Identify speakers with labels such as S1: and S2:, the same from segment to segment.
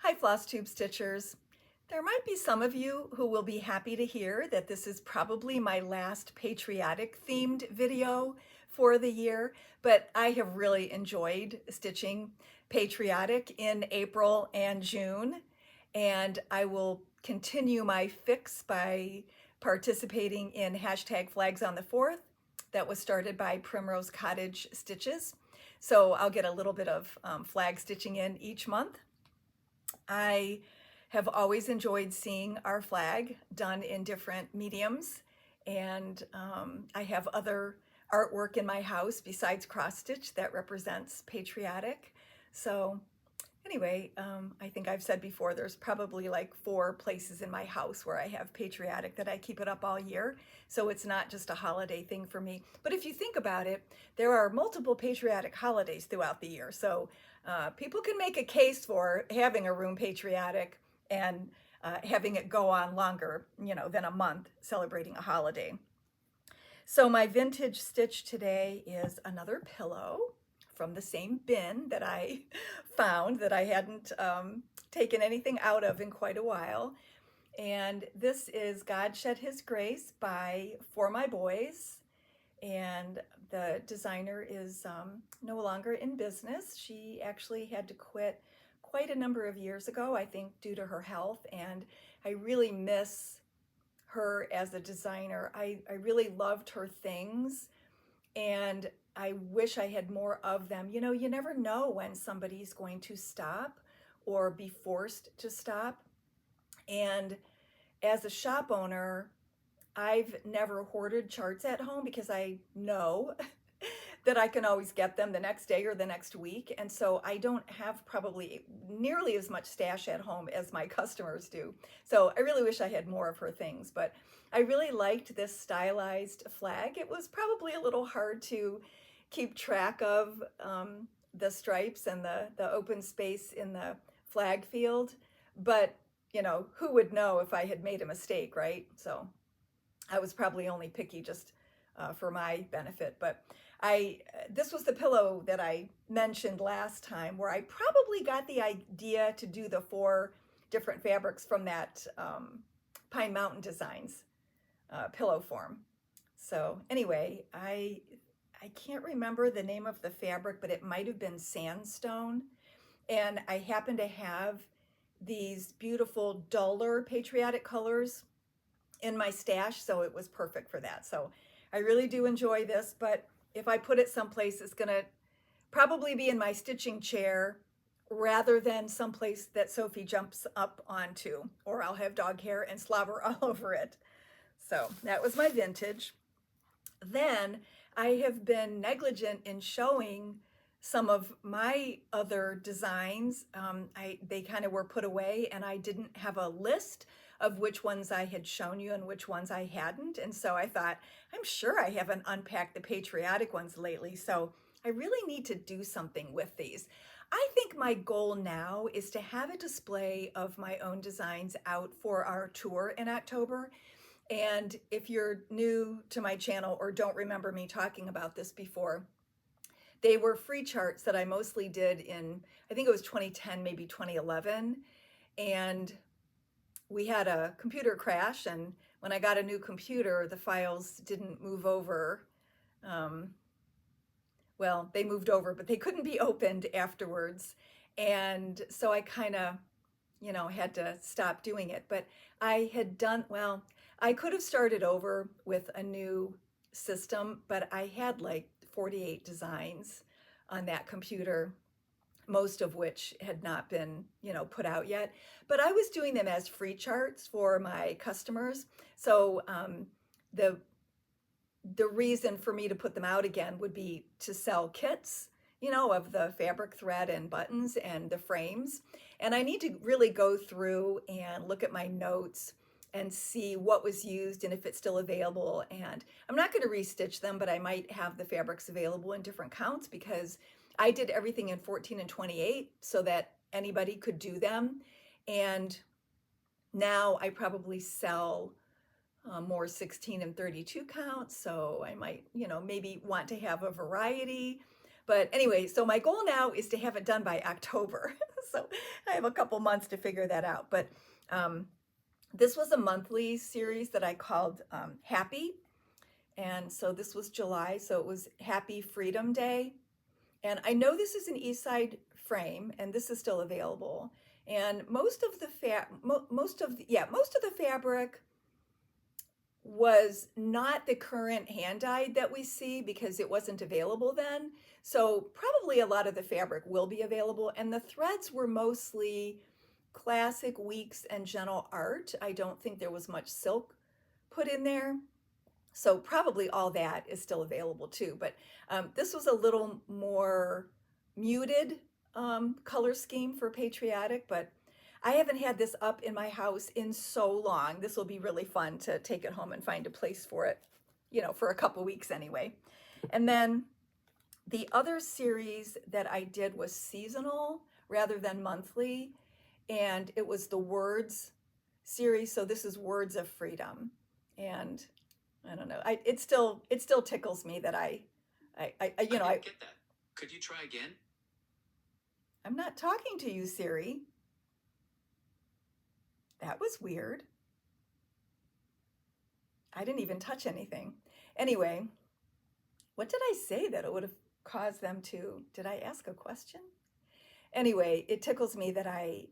S1: Hi, FlossTube Stitchers. There might be some of you who will be happy to hear that this is probably my last patriotic themed video for the year, but I have really enjoyed stitching patriotic in April and June, and I will continue my fix by participating in hashtag Flags on the 4th. That was started by Primrose Cottage Stitches. So I'll get a little bit of flag stitching in each month. I have always enjoyed seeing our flag done in different mediums, and I have other artwork in my house besides cross stitch that represents patriotic. So anyway, I think I've said before, there's probably like 4 places in my house where I have patriotic that I keep it up all year. So it's not just a holiday thing for me. But if you think about it, there are multiple patriotic holidays throughout the year. So people can make a case for having a room patriotic and having it go on longer, than a month celebrating a holiday. So my vintage stitch today is another pillow from the same bin that I found that I hadn't taken anything out of in quite a while. And this is God Shed His Grace by For My Boys. And the designer is no longer in business. She actually had to quit quite a number of years ago, I think due to her health. And I really miss her as a designer. I really loved her things, and I wish I had more of them. You never know when somebody's going to stop or be forced to stop. And as a shop owner, I've never hoarded charts at home because I know that I can always get them the next day or the next week. And so I don't have probably nearly as much stash at home as my customers do. So I really wish I had more of her things, but I really liked this stylized flag. It was probably a little hard to keep track of the stripes and the open space in the flag field, but who would know if I had made a mistake, right? So I was probably only picky just for my benefit, but this was the pillow that I mentioned last time, where I probably got the idea to do the 4 different fabrics from that Pine Mountain Designs pillow form. So anyway, I can't remember the name of the fabric, but it might have been sandstone, and I happen to have these beautiful duller patriotic colors in my stash, so it was perfect for that. So I really do enjoy this, but if I put it someplace, it's gonna probably be in my stitching chair rather than someplace that Sophie jumps up onto, or I'll have dog hair and slobber all over it. So that was my vintage. Then I have been negligent in showing some of my other designs. They kind of were put away, and I didn't have a list of which ones I had shown you and which ones I hadn't. And so I thought, I'm sure I haven't unpacked the patriotic ones lately, so I really need to do something with these. I think my goal now is to have a display of my own designs out for our tour in October. And if you're new to my channel or don't remember me talking about this before, they were free charts that I mostly did in, I think it was 2010, maybe 2011. And we had a computer crash, and when I got a new computer, the files didn't move over. Well, they moved over, but they couldn't be opened afterwards. And so I kind of, had to stop doing it. But I had done, well, I could have started over with a new system, but I had like 48 designs on that computer, most of which had not been, put out yet. But I was doing them as free charts for my customers. So the reason for me to put them out again would be to sell kits, of the fabric, thread, and buttons and the frames. And I need to really go through and look at my notes and see what was used and if it's still available. And I'm not going to restitch them, but I might have the fabrics available in different counts, because I did everything in 14 and 28 so that anybody could do them. And now I probably sell more 16 and 32 counts. So I might, maybe want to have a variety. But anyway, so my goal now is to have it done by October. So have a couple months to figure that out. But this was a monthly series that I called Happy. And so this was July, so it was Happy Freedom Day. And I know this is an East Side frame, and this is still available. And most of the fabric was not the current hand dyed that we see because it wasn't available then. So probably a lot of the fabric will be available. And the threads were mostly classic weeks and gentle art. I don't think there was much silk put in there. So probably all that is still available too. But this was a little more muted color scheme for Patriotic, but I haven't had this up in my house in so long. This will be really fun to take it home and find a place for it, you know, for a couple weeks anyway. And then the other series that I did was seasonal rather than monthly, and it was the Words series. So this is Words of Freedom. And I don't know, it still tickles me that I get that.
S2: Could you try again?
S1: I'm not talking to you, Siri. That was weird. I didn't even touch anything. Anyway, what did I say that it would have caused them to? Did I ask a question? Anyway, it tickles me that I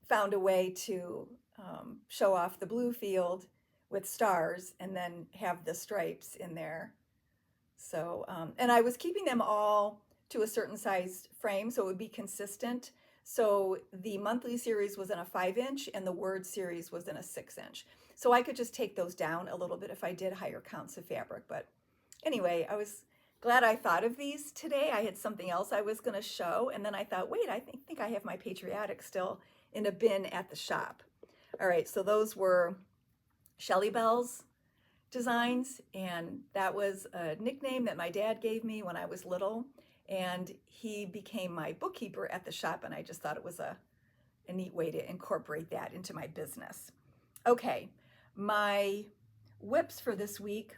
S1: found a way to show off the blue field with stars and then have the stripes in there. So, and I was keeping them all to a certain size frame so it would be consistent. So the monthly series was in a 5-inch and the Word series was in a 6-inch. So I could just take those down a little bit if I did higher counts of fabric. But anyway, I was glad I thought of these today. I had something else I was going to show, and then I thought, wait, I think I have my Patriotic still in a bin at the shop. All right, so those were Shelly Bell's designs, and that was a nickname that my dad gave me when I was little, and he became my bookkeeper at the shop, and I just thought it was a neat way to incorporate that into my business. Okay, my whips for this week.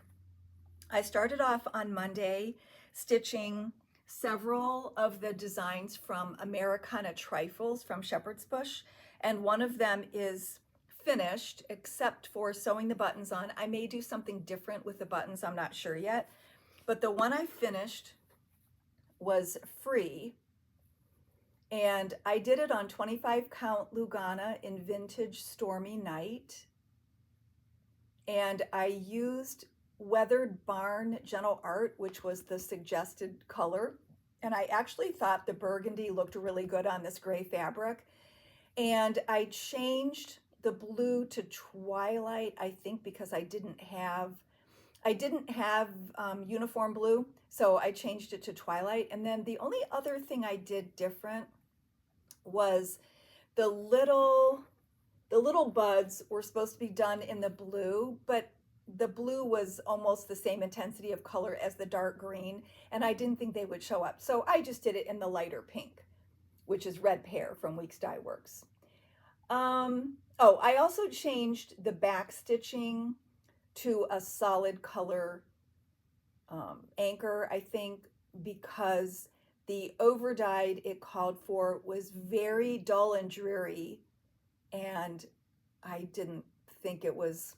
S1: I started off on Monday stitching several of the designs from Americana Trifles from Shepherd's Bush, and one of them is finished except for sewing the buttons on. I may do something different with the buttons, I'm not sure yet, but the one I finished was free, and I did it on 25 count Lugana in Vintage Stormy Night, and I used Weathered Barn Gentle Art, which was the suggested color, and I actually thought the burgundy looked really good on this gray fabric, and I changed the blue to Twilight, I think because I didn't have uniform blue, so I changed it to Twilight. And then the only other thing I did different was the little buds were supposed to be done in the blue, but the blue was almost the same intensity of color as the dark green, and I didn't think they would show up. So I just did it in the lighter pink, which is Red Pear from Weeks Dye Works. Oh, I also changed the back stitching to a solid color anchor, I think, because the overdyed it called for was very dull and dreary, and I didn't think it was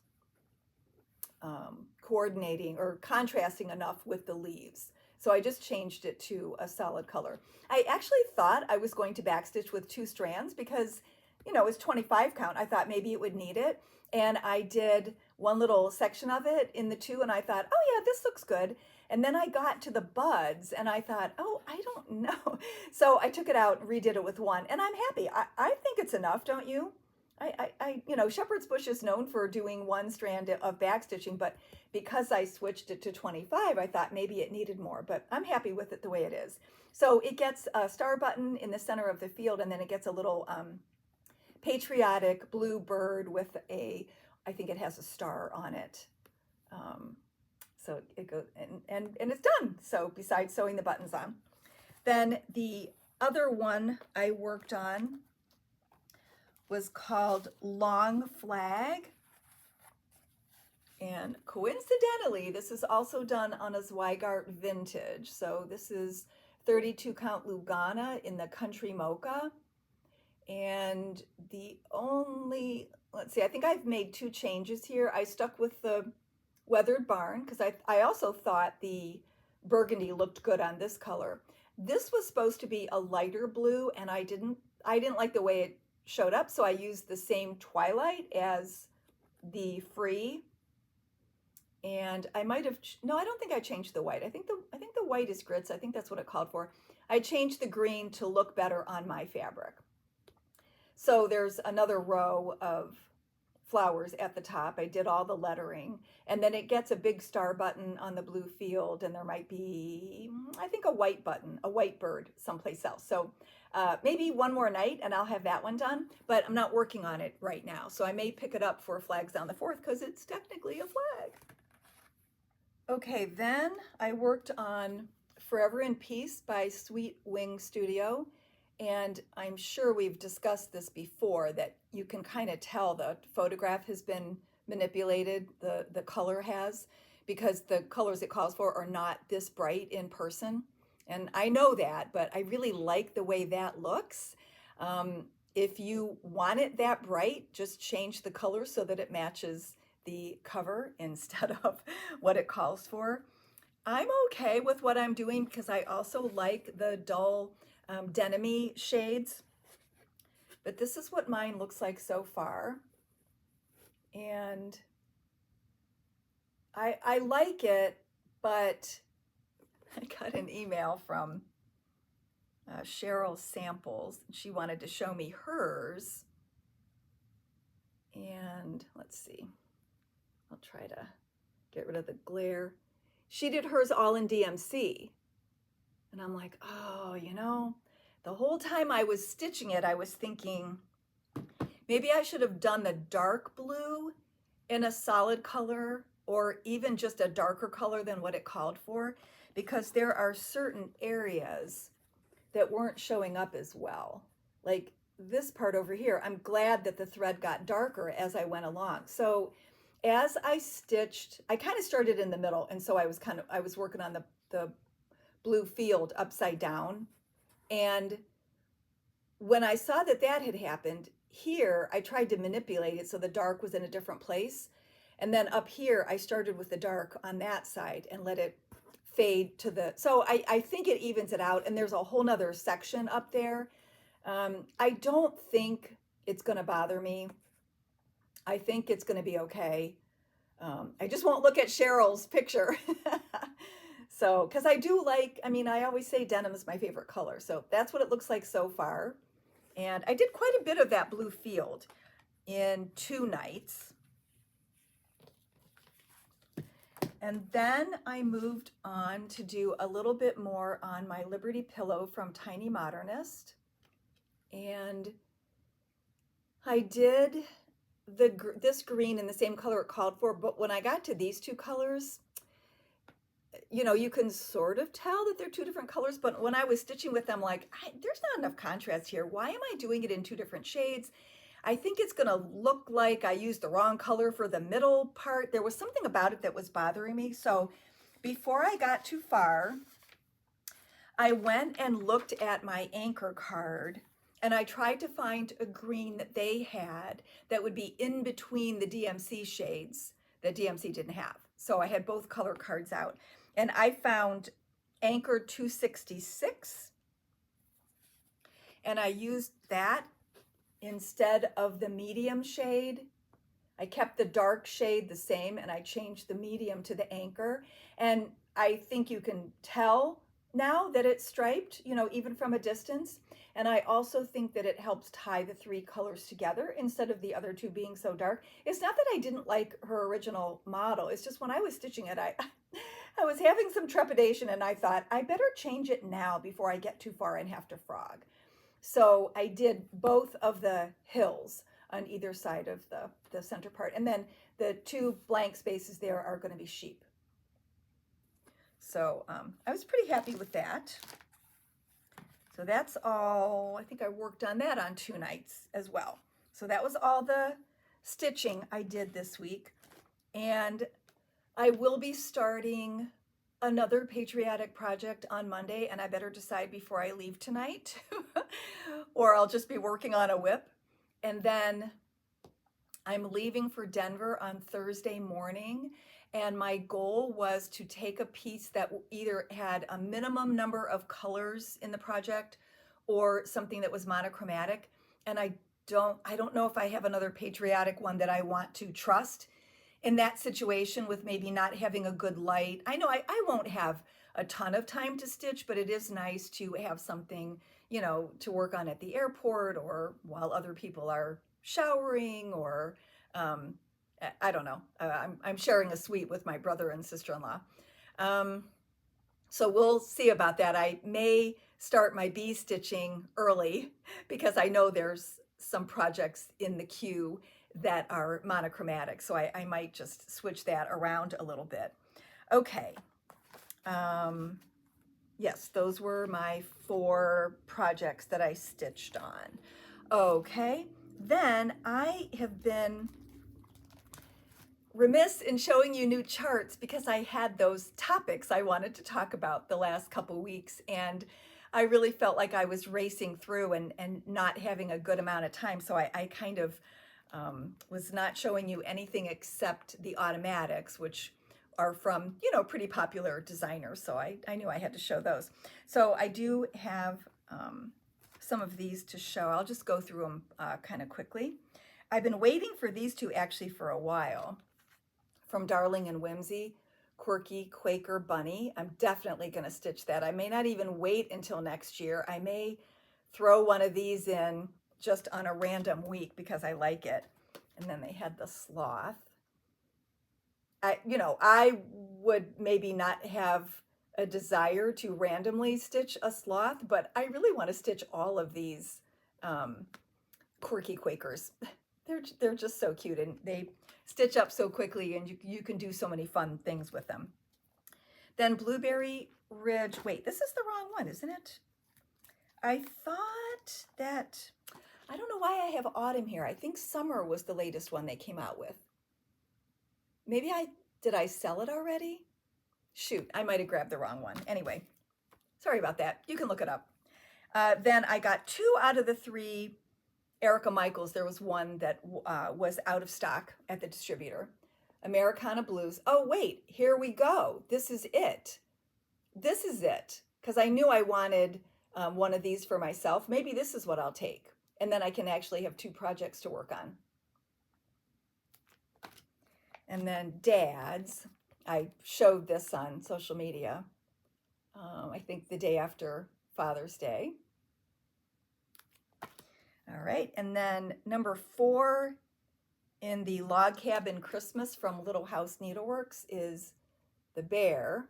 S1: coordinating or contrasting enough with the leaves. So I just changed it to a solid color. I actually thought I was going to backstitch with 2 strands because, you know, it's 25 count. I thought maybe it would need it. And I did one little section of it in the 2, and I thought, oh yeah, this looks good. And then I got to the buds and I thought, oh, I don't know. So I took it out and redid it with 1, and I'm happy. I think it's enough, don't you? You know, Shepherd's Bush is known for doing 1 strand of backstitching, but because I switched it to 25, I thought maybe it needed more, but I'm happy with it the way it is. So it gets a star button in the center of the field, and then it gets a little patriotic blue bird with I think it has a star on it. So it goes, and it's done. So besides sewing the buttons on. Then the other one I worked on was called Long Flag. And coincidentally, this is also done on a Zweigart Vintage. So this is 32 count Lugana in the Country Mocha. And the only, let's see, I think I've made 2 changes here. I stuck with the Weathered Barn because I also thought the burgundy looked good on this color. This was supposed to be a lighter blue, and I didn't like the way it showed up, so I used the same twilight as the Free. And I might have, no, I don't think I changed the white. I think the white is grits. I think that's what it called for. I changed the green to look better on my fabric. So there's another row of flowers at the top. I did all the lettering, and then it gets a big star button on the blue field, and there might be, I think, a white button, a white bird someplace else. So maybe one more night and I'll have that one done, but I'm not working on it right now. So I may pick it up for Flags on the 4th because it's technically a flag. Okay, then I worked on Forever in Peace by Sweet Wing Studio. And I'm sure we've discussed this before, that you can kind of tell the photograph has been manipulated, the color has, because the colors it calls for are not this bright in person. And I know that, but I really like the way that looks. If you want it that bright, just change the color so that it matches the cover instead of what it calls for. I'm okay with what I'm doing because I also like the dull denim-y shades, but this is what mine looks like so far, and I like it, but I got an email from Cheryl Samples. She wanted to show me hers, and let's see, I'll try to get rid of the glare. She did hers all in DMC. And I'm like, oh, you know, the whole time I was stitching it, I was thinking, maybe I should have done the dark blue in a solid color, or even just a darker color than what it called for, because there are certain areas that weren't showing up as well. Like this part over here, I'm glad that the thread got darker as I went along. So as I stitched, I kind of started in the middle, and so I was working on the blue field upside down. And when I saw that had happened, here I tried to manipulate it so the dark was in a different place. And then up here, I started with the dark on that side and let it fade to the, so I think it evens it out, and there's a whole nother section up there. I don't think it's gonna bother me. I think it's gonna be okay. I just won't look at Cheryl's picture. So, because I do like, I mean, I always say denim is my favorite color. So that's what it looks like so far. And I did quite a bit of that blue field in 2 nights. And then I moved on to do a little bit more on my Liberty pillow from Tiny Modernist. And I did this green in the same color it called for, but when I got to these 2 colors, you know, you can sort of tell that they're 2 different colors, but when I was stitching with them, like, there's not enough contrast here. Why am I doing it in 2 different shades? I think it's gonna look like I used the wrong color for the middle part. There was something about it that was bothering me. So before I got too far, I went and looked at my anchor card, and I tried to find a green that they had that would be in between the DMC shades that DMC didn't have. So I had both color cards out. And I found Anchor 266, and I used that instead of the medium shade. I kept the dark shade the same, and I changed the medium to the Anchor. And I think you can tell now that it's striped, you know, even from a distance. And I also think that it helps tie the 3 colors together instead of the other 2 being so dark. It's not that I didn't like her original model. It's just when I was stitching it, I was having some trepidation, and I thought I better change it now before I get too far and have to frog. So I did both of the hills on either side of the center part. And then the 2 blank spaces there are going to be sheep. So I was pretty happy with that. So that's all. I think I worked on that on 2 nights as well. So that was all the stitching I did this week. And I will be starting another patriotic project on Monday, and I better decide before I leave tonight, or I'll just be working on a whip. And then I'm leaving for Denver on Thursday morning, and my goal was to take a piece that either had a minimum number of colors in the project or something that was monochromatic. And I don't know if I have another patriotic one that I want to trust in that situation with maybe not having a good light. I know I won't have a ton of time to stitch, but it is nice to have something, to work on at the airport or while other people are showering, or I don't know. I'm sharing a suite with my brother and sister-in-law. So we'll see about that. I may start my bee stitching early because I know there's some projects in the queue that are monochromatic. So I might just switch that around a little bit. Okay. Yes, those were my 4 projects that I stitched on. Okay. Then I have been remiss in showing you new charts because I had those topics I wanted to talk about the last couple weeks, and I really felt like I was racing through and not having a good amount of time. So I kind of was not showing you anything except the automatics, which are from, pretty popular designers. So I knew I had to show those. So I do have some of these to show. I'll just go through them kind of quickly. I've been waiting for these two actually for a while. From Darling and Whimsy, Quirky Quaker Bunny. I'm definitely going to stitch that. I may not even wait until next year. I may throw one of these in just on a random week because I like it. And then they had the sloth. I would maybe not have a desire to randomly stitch a sloth, but I really want to stitch all of these Quirky Quakers. They're just so cute, and they stitch up so quickly, and you can do so many fun things with them. Then Blueberry Ridge. Wait, this is the wrong one, isn't it? I thought that, I don't know why I have autumn here. I think summer was the latest one they came out with. Maybe did I sell it already? Shoot, I might have grabbed the wrong one. Anyway, sorry about that. You can look it up. Then I got 2 out of the 3 Erica Michaels. There was one that was out of stock at the distributor. Americana Blues. Oh, wait, here we go. This is it. This is it. Because I knew I wanted one of these for myself. Maybe this is what I'll take. And then I can actually have 2 projects to work on. And then Dad's. I showed this on social media. I think the day after Father's Day. All right, and then number 4 in the Log Cabin Christmas from Little House Needleworks is the bear.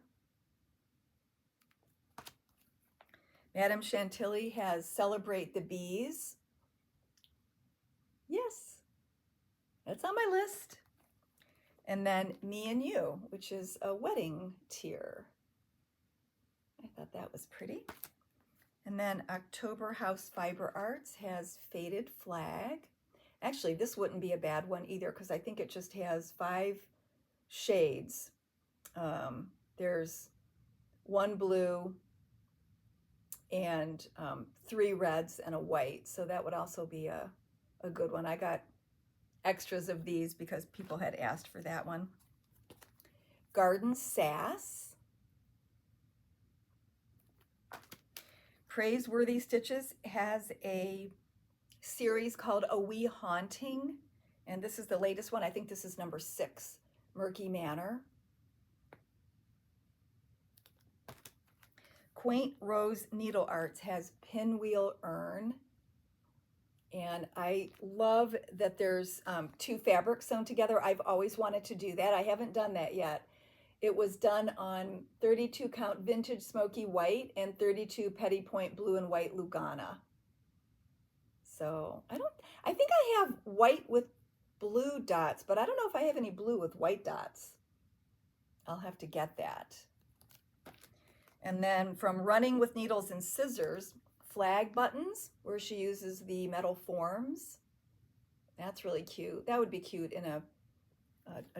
S1: Madame Chantilly has Celebrate the Bees. Yes, that's on my list. And then Me and You, which is a wedding tier. I thought that was pretty. And then October House Fiber Arts has Faded Flag. Actually, this wouldn't be a bad one either because I think it just has 5 shades. There's 1 blue and 3 reds and a white. So that would also be a good one. I got extras of these because people had asked for that one. Garden Sass. Praiseworthy Stitches has a series called A Wee Haunting, and this is the latest one. I think this is number 6, Murky Manor. Quaint Rose Needle Arts has Pinwheel Urn, and I love that there's 2 fabrics sewn together. I've always wanted to do that. I haven't done that yet. It was done on 32 count vintage smoky white and 32 petty point blue and white Lugana. So I think I have white with blue dots, but I don't know if I have any blue with white dots. I'll have to get that. And then from Running with Needles and Scissors, Flag Buttons, where she uses the metal forms. That's really cute. That would be cute in a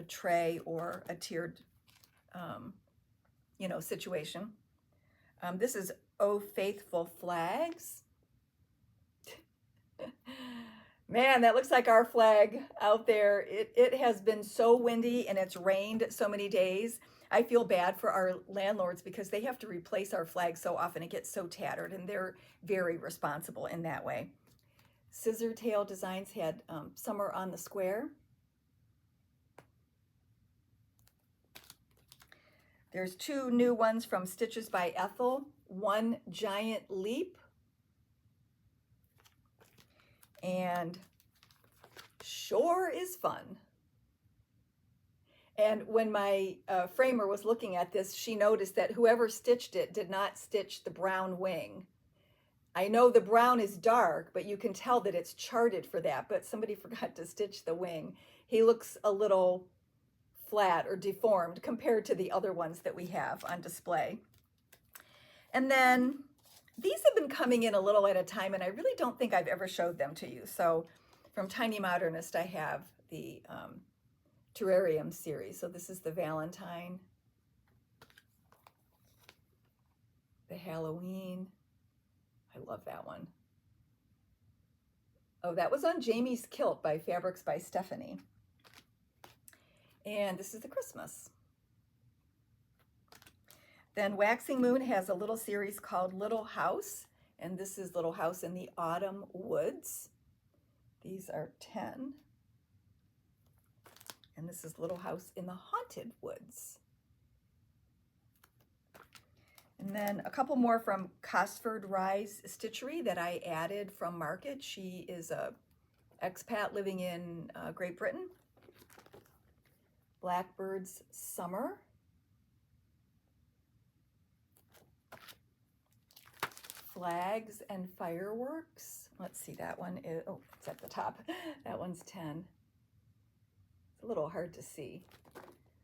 S1: tray or a tiered you know, situation. This is Oh Faithful Flags. Man, that looks like our flag out there. It has been so windy and it's rained so many days. I feel bad for our landlords because they have to replace our flag so often. It gets so tattered, and they're very responsible in that way. Scissor Tail Designs had Summer on the Square. There's two new ones from Stitches by Ethel. One Giant Leap and Sure is Fun. And when my framer was looking at this, she noticed that whoever stitched it did not stitch the brown wing. I know the brown is dark, but you can tell that it's charted for that, but somebody forgot to stitch the wing. He looks a little flat or deformed compared to the other ones that we have on display. And then these have been coming in a little at a time, and I really don't think I've ever showed them to you. So from Tiny Modernist, I have the Terrarium series. So this is the Valentine, the Halloween. I love that one. Oh, that was on Jamie's Kilt by Fabrics by Stephanie. And this is the Christmas. Then Waxing Moon has a little series called Little House, and this is Little House in the Autumn Woods. These are 10. And this is Little House in the Haunted Woods. And then a couple more from Cosford Rise Stitchery that I added from Market. She is a expat living in Great Britain. Blackbird's Summer. Flags and Fireworks. Let's see, that one is, oh, it's at the top. That one's 10. It's a little hard to see.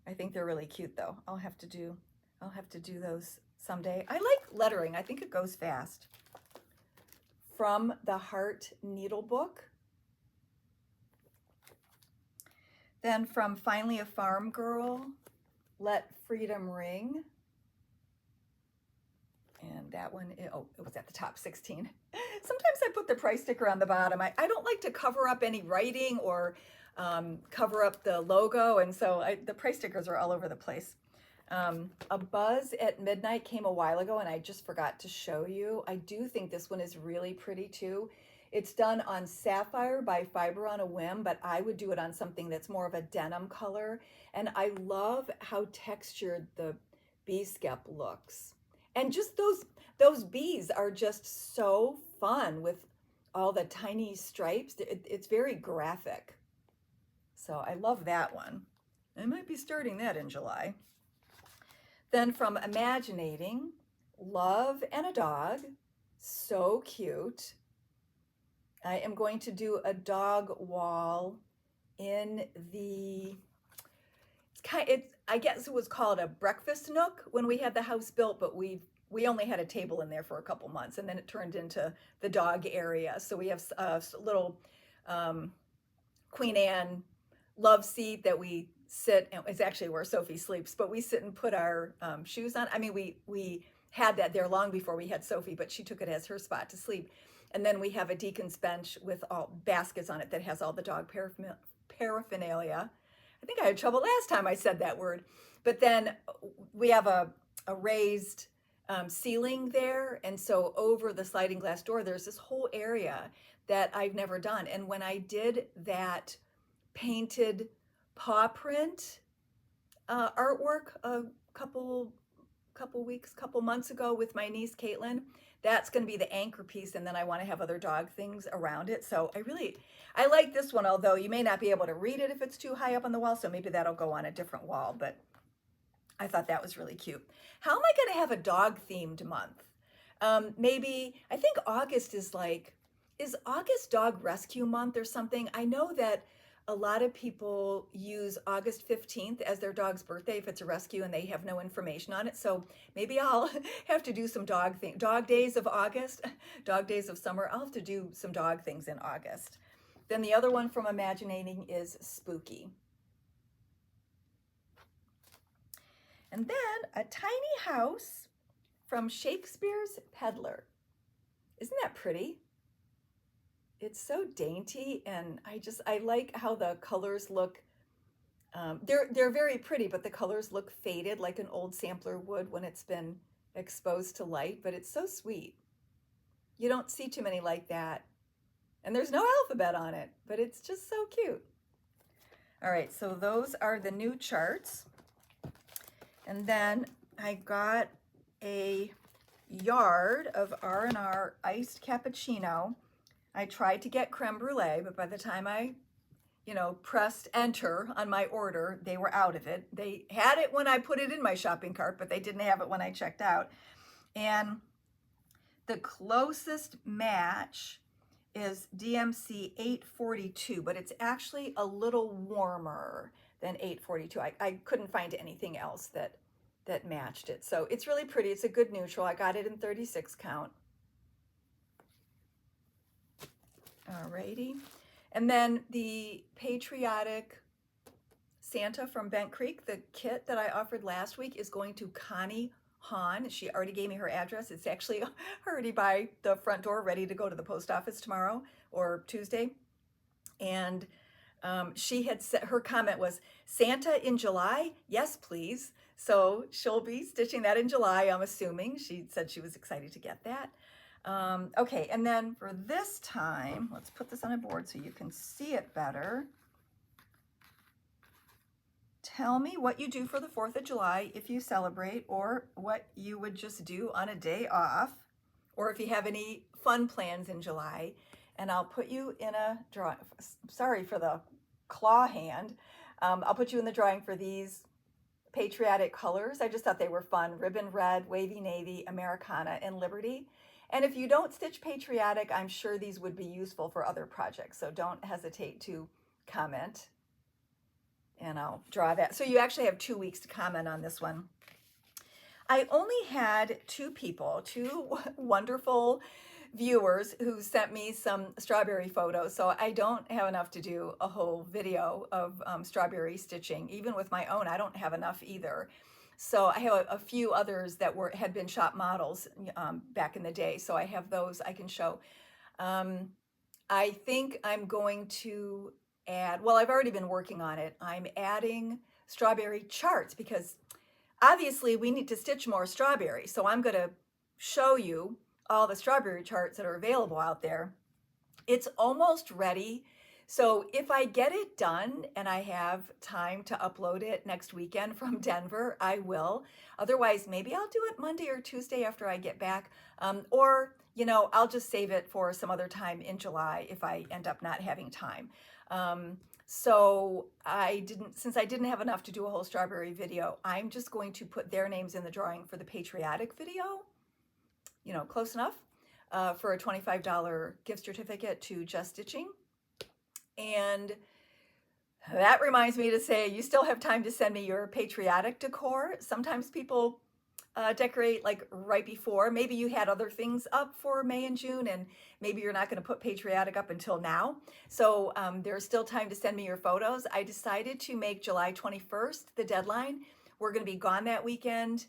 S1: I think they're really cute though. I'll have to do those someday. I like lettering. I think it goes fast. From the Heart Needlebook. Then from Finally a Farm Girl, Let Freedom Ring. And that one, oh, it was at the top, 16. Sometimes I put the price sticker on the bottom. I don't like to cover up any writing or cover up the logo, and so the price stickers are all over the place. A Buzz at Midnight came a while ago, and I just forgot to show you. I do think this one is really pretty too. It's done on Sapphire by Fiber on a Whim, but I would do it on something that's more of a denim color. And I love how textured the bee skep looks. And just those bees are just so fun with all the tiny stripes. It's very graphic. So I love that one. I might be starting that in July. Then from Imaginating, Love and a Dog. So cute. I am going to do a dog wall in the, I guess it was called a breakfast nook when we had the house built, but we only had a table in there for a couple months, and then it turned into the dog area. So we have a little Queen Anne love seat that we sit, and it's actually where Sophie sleeps, but we sit and put our shoes on. I mean, we had that there long before we had Sophie, but she took it as her spot to sleep. And then we have a deacon's bench with all baskets on it that has all the dog paraphernalia. I think I had trouble last time I said that word. But then we have a raised ceiling there. And so over the sliding glass door, there's this whole area that I've never done. And when I did that painted paw print artwork a couple months ago with my niece Caitlin, that's going to be the anchor piece, and then I want to have other dog things around it. So I like this one, although you may not be able to read it if it's too high up on the wall, so maybe that'll go on a different wall, but I thought that was really cute. How am I going to have a dog themed month? Maybe, I think August is August Dog Rescue Month or something? I know that a lot of people use August 15th as their dog's birthday if it's a rescue and they have no information on it. So maybe I'll have to do some dog days of August, dog days of summer. I'll have to do some dog things in August. Then the other one from Imaginating is Spooky. And then a tiny house from Shakespeare's Peddler. Isn't that pretty? It's so dainty, and I like how the colors look. They're very pretty, but the colors look faded like an old sampler would when it's been exposed to light, but it's so sweet. You don't see too many like that. And there's no alphabet on it, but it's just so cute. All right, so those are the new charts. And then I got a yard of R&R iced cappuccino. I tried to get creme brulee, but by the time I, pressed enter on my order, they were out of it. They had it when I put it in my shopping cart, but they didn't have it when I checked out. And the closest match is DMC 842, but it's actually a little warmer than 842. I couldn't find anything else that matched it. So it's really pretty. It's a good neutral. I got it in 36 count. Alrighty. And then the Patriotic Santa from Bent Creek, the kit that I offered last week, is going to Connie Hahn. She already gave me her address. It's actually already by the front door, ready to go to the post office tomorrow or Tuesday. And she had said, her comment was, Santa in July? Yes, please. So she'll be stitching that in July, I'm assuming. She said she was excited to get that. Okay, and then for this time, let's put this on a board so you can see it better. Tell me what you do for the 4th of July if you celebrate, or what you would just do on a day off, or if you have any fun plans in July. And I'll put you in a drawing. Sorry for the claw hand. I'll put you in the drawing for these patriotic colors. I just thought they were fun. Ribbon red, wavy navy, Americana, and Liberty. And if you don't stitch patriotic, I'm sure these would be useful for other projects. So don't hesitate to comment. And I'll draw that. So you actually have 2 weeks to comment on this one. I only had 2 people, 2 wonderful viewers who sent me some strawberry photos. So I don't have enough to do a whole video of strawberry stitching. Even with my own, I don't have enough either. So I have a few others that had been shop models back in the day. So I have those I can show. I think I'm going to add, well, I've already been working on it. I'm adding strawberry charts because obviously we need to stitch more strawberry. So I'm going to show you all the strawberry charts that are available out there. It's almost ready. So if I get it done and I have time to upload it next weekend from Denver, I will. Otherwise, maybe I'll do it Monday or Tuesday after I get back. Or, I'll just save it for some other time in July if I end up not having time. So since I didn't have enough to do a whole strawberry video, I'm just going to put their names in the drawing for the patriotic video, close enough, for a $25 gift certificate to Just Stitching. And that reminds me to say, you still have time to send me your patriotic decor. Sometimes people decorate like right before. Maybe you had other things up for May and June, and maybe you're not going to put patriotic up until now. So there's still time to send me your photos. I decided to make July 21st the deadline. We're going to be gone that weekend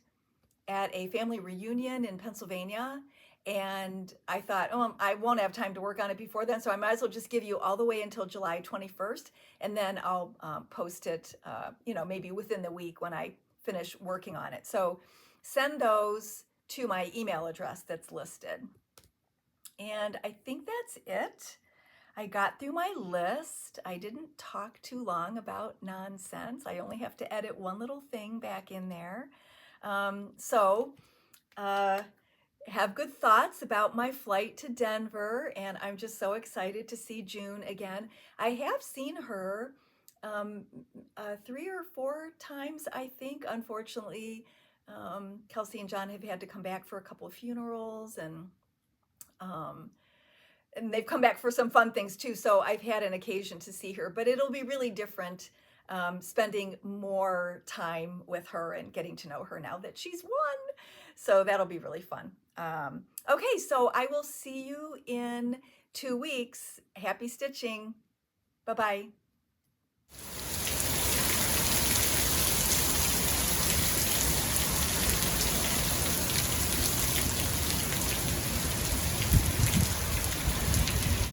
S1: at a family reunion in Pennsylvania. And I thought, I won't have time to work on it before then, so I might as well just give you all the way until July 21st, and then I'll post it, maybe within the week when I finish working on it. So send those to my email address that's listed. And I think that's it. I got through my list. I didn't talk too long about nonsense. I only have to edit one little thing back in there. Have good thoughts about my flight to Denver, and I'm just so excited to see June again. I have seen her 3 or 4 times, I think. Unfortunately, Kelsey and John have had to come back for a couple of funerals, and they've come back for some fun things too. So I've had an occasion to see her, but it'll be really different spending more time with her and getting to know her now that she's 1. So that'll be really fun. Okay, so I will see you in 2 weeks. Happy stitching. Bye-bye.